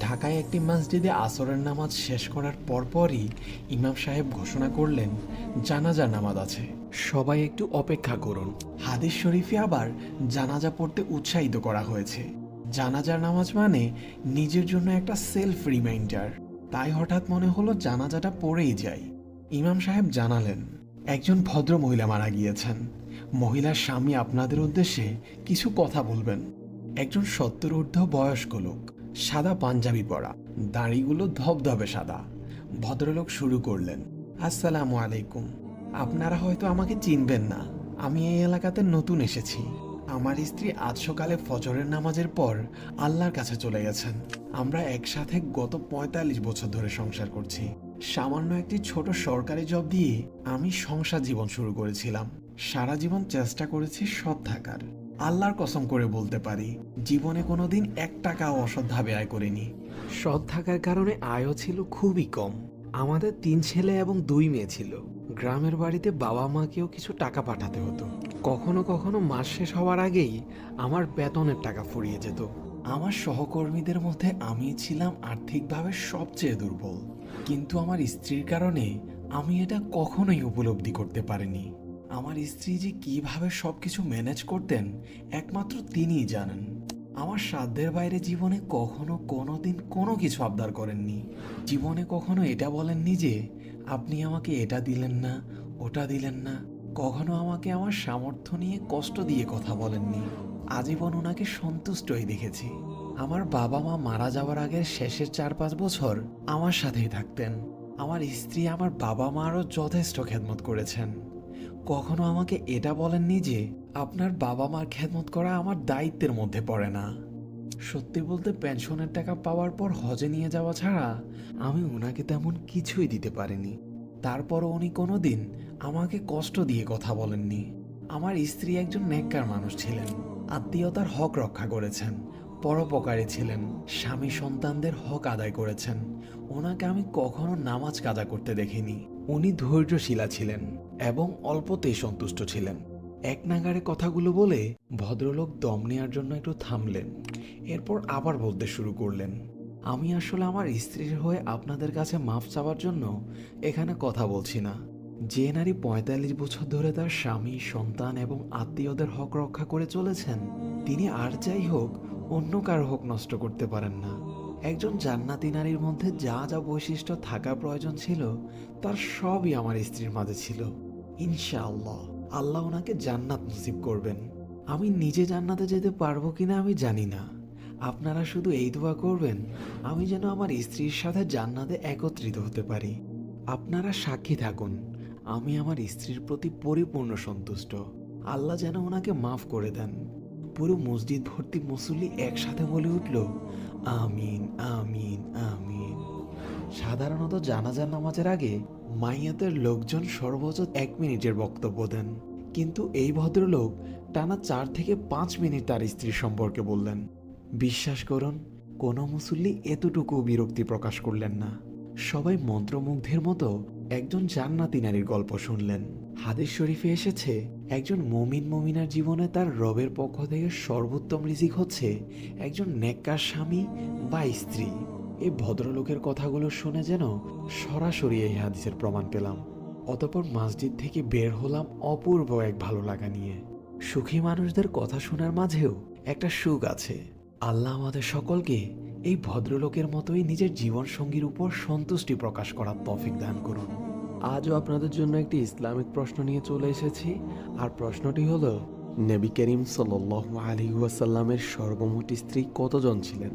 ঢাকায় একটি মসজিদে আসরের নামাজ শেষ করার পরপরই ইমাম সাহেব ঘোষণা করলেন, জানাজার নামাজ আছে, সবাই একটু অপেক্ষা করুন। হাদিস শরীফে আবার জানাজা পড়তে উৎসাহিত করা হয়েছে। জানাজার নামাজ মানে নিজের জন্য একটা সেলফ রিমাইন্ডার। তাই হঠাৎ মনে হলো জানাজাটা পড়েই যাই। ইমাম সাহেব জানালেন, একজন ভদ্র মহিলা মারা গিয়েছেন। মহিলার স্বামী আপনাদের উদ্দেশ্যে কিছু কথা বলবেন। একজন 70 ঊর্ধ্ব বয়স্ক লোক, সাদা পাঞ্জাবি পরা, দাড়িগুলো ধবধবে সাদা। ভদ্রলোক শুরু করলেন, আসসালামু আলাইকুম। আপনারা হয়তো আমাকে চিনবেন না, আমি এই এলাকাতে নতুন এসেছি। আমার স্ত্রী আজ সকালে ফজরের নামাজের পর আল্লাহর কাছে চলে গেছেন। আমরা একসাথে গত 45 বছর ধরে সংসার করছি। সামান্য একটি ছোট সরকারি জব দিয়ে আমি সংসার জীবন শুরু করেছিলাম। সারা জীবন চেষ্টা করেছি সৎ থাকার। আল্লাহর কসম করে বলতে পারি, জীবনে কোনোদিন 1 টাকাও অসৎভাবে আয় করিনি। সৎ থাকার কারণে আয়ও ছিল খুবই কম। আমাদের 3 ছেলে এবং 2 মেয়ে ছিল। গ্রামের বাড়িতে বাবা মাকেও কিছু টাকা পাঠাতে হতো। কখনো কখনো মাস শেষ হওয়ার আগেই আমার বেতনের টাকা ফুরিয়ে যেত। আমার সহকর্মীদের মধ্যে আমি ছিলাম আর্থিকভাবে সবচেয়ে দুর্বল। কিন্তু আমার স্ত্রীর কারণে আমি এটা কখনোই উপলব্ধি করতে পারিনি। আমার স্ত্রী যে কিভাবে সবকিছু ম্যানেজ করতেন একমাত্র তিনিই জানেন। আমার সাধ্যের বাইরে জীবনে কখনো কোনোদিন কোনো কিছু আবদার করেননি। জীবনে কখনো এটা বলেননি যে আপনি আমাকে এটা দিলেন না, ওটা দিলেন না। কখনো আমাকে আমার সামর্থ্য নিয়ে কষ্ট দিয়ে কথা বলেননি। আজীবন ওনাকে সন্তুষ্টই দেখেছি। আমার বাবা মা মারা যাওয়ার আগের শেষের 4-5 বছর আমার সাথেই থাকতেন। আমার স্ত্রী আমার বাবা মারও যথেষ্ট খেদমত করেছেন। কখনো আমাকে এটা বলেননি যে আপনার বাবা মার খেদমত করা আমার দায়িত্বের মধ্যে পড়ে না। সত্যি বলতে পেনশনের টাকা পাওয়ার পর হজে নিয়ে যাওয়া ছাড়া আমি ওনাকে তেমন কিছুই দিতে পারিনি। তারপরও উনি কোনোদিন আমাকে কষ্ট দিয়ে কথা বলেননি। আমার স্ত্রী একজন নেককার মানুষ ছিলেন। আত্মীয়তার হক রক্ষা করেছেন, পরোপকারী ছিলেন, স্বামী সন্তানদের হক আদায় করেছেন। ওনাকে আমি কখনো নামাজ কাজা করতে দেখিনি। উনি ধৈর্যশীলা ছিলেন এবং অল্পতেই সন্তুষ্ট ছিলেন। এক নাগাড়ে কথাগুলো বলে ভদ্রলোক দম নেওয়ার জন্য একটু থামলেন। এরপর আবার বলতে শুরু করলেন, আমি আসলে আমার স্ত্রীর হয়ে আপনাদের কাছে মাফ চাওয়ার জন্য এখানে কথা বলছি না। যে নারী 45 বছর ধরে তার স্বামী, সন্তান এবং আত্মীয়দের হক রক্ষা করে চলেছেন, তিনি আর যাই হোক অন্য কারো হক নষ্ট করতে পারেন না। একজন জান্নাতি নারীর মধ্যে যা যা বৈশিষ্ট্য থাকা প্রয়োজন ছিল তার সবই আমার স্ত্রীর মাঝে ছিল। ইনশাআল্লাহ আল্লাহ ওনাকে জান্নাত নসিব করবেন। আমি নিজে জান্নাতে যেতে পারবো কিনা আমি জানি না। আপনারা শুধু এই দোয়া করবেন আমি যেন আমার স্ত্রীর সাথে জান্নাতে একত্রিত হতে পারি। আপনারা সাক্ষী থাকুন, আমি আমার স্ত্রীর প্রতি পরিপূর্ণ সন্তুষ্ট। আল্লাহ যেন ওনাকে মাফ করে দেন। পুরো মসজিদ ভর্তি মুসল্লি একসাথে বলে উঠল, আমিন আমিন আমিন। সাধারণত জানাজার নামাজের আগে মাইয়াতের লোকজন সর্বোচ্চ 1 মিনিটের বক্তব্য দেন, কিন্তু এই ভদ্রলোক টানা 4 থেকে 5 মিনিট তার স্ত্রীর সম্পর্কে বললেন। বিশ্বাস করুন, কোনো মুসল্লি এতটুকু বিরক্তি প্রকাশ করলেন না। সবাই মন্ত্রমুগ্ধের মতো একজন জান্নাতি নারীর গল্প শুনলেন। হাদিস শরীফে এসেছে, একজন মুমিনার জীবনে তার রবের পক্ষ থেকে সর্বোত্তম রিজিক হচ্ছে একজন নেককার স্বামী বা স্ত্রী। এই ভদ্রলোকের কথাগুলো শুনে যেন সরাসরি এই হাদিসের প্রমাণ পেলাম। অতঃপর মসজিদ থেকে বের হলাম অপূর্ব এক ভালো লাগা নিয়ে। সুখী মানুষদের কথা শোনার মাঝেও একটা সুখ আছে। আল্লাহ আমাদের সকলকে এই ভদ্রলোকের মতোই নিজের জীবন সঙ্গীর উপর সন্তুষ্টি প্রকাশ করার তৌফিক দান করুন। আজও আপনাদের জন্য একটি ইসলামিক প্রশ্ন নিয়ে চলে এসেছি। আর প্রশ্নটি হলো, নবী করিম সাল্লাল্লাহু আলাইহি ওয়াসাল্লামের সর্বমোট স্ত্রী কতজন ছিলেন?